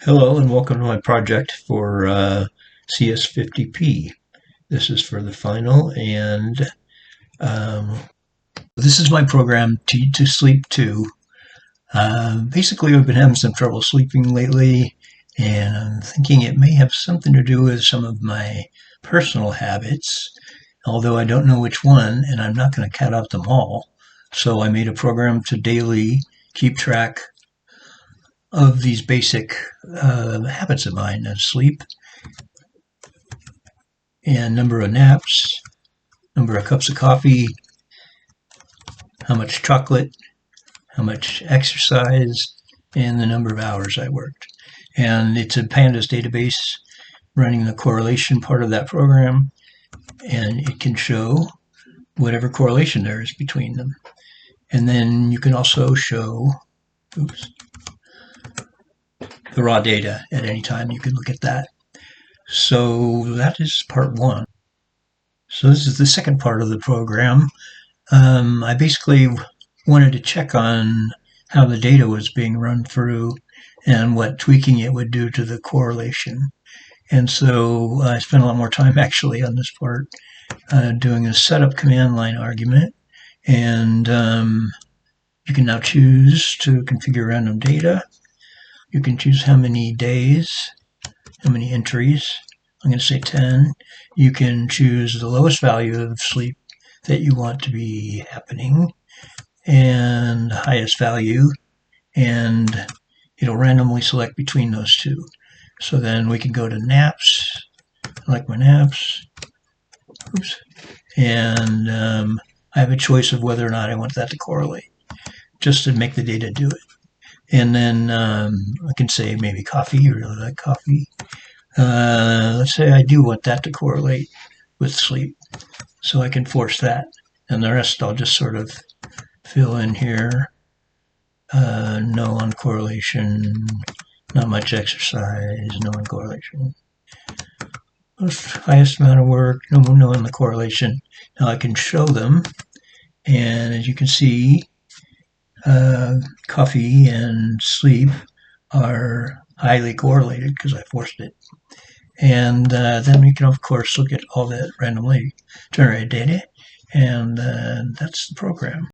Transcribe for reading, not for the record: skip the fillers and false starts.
Hello and welcome to my project for cs50p. This is for the final, and this is my program to sleep to. Basically, I've been having some trouble sleeping lately, and I'm thinking it may have something to do with some of my personal habits, although I don't know which one, and I'm not going to cut out them all. So I made a program to daily keep track of these basic habits of mine of sleep and number of naps, number of cups of coffee, how much chocolate, how much exercise, and the number of hours I worked. And it's a pandas database running the correlation part of that program, and it can show whatever correlation there is between them. And then you can also show the raw data at any time. You can look at that. So that is part one. So this is the second part of the program. I basically wanted to check on how the data was being run through and what tweaking it would do to the correlation. And so I spent a lot more time actually on this part doing a setup command line argument. And you can now choose to configure random data. You can choose how many days, how many entries. I'm going to say 10. You can choose the lowest value of sleep that you want to be happening and the highest value, and it'll randomly select between those two. So then we can go to naps. I like my naps. Oops. And I have a choice of whether or not I want that to correlate, just to make the data do it. And then I can say maybe coffee. You really like coffee. Let's say I do want that to correlate with sleep, so I can force that, and the rest I'll just sort of fill in here. No on correlation, not much exercise, no on correlation. Highest amount of work, no on the correlation. Now I can show them, and as you can see, coffee and sleep are highly correlated because I forced it. And then we can, of course, look at all that randomly generated data, and that's the program.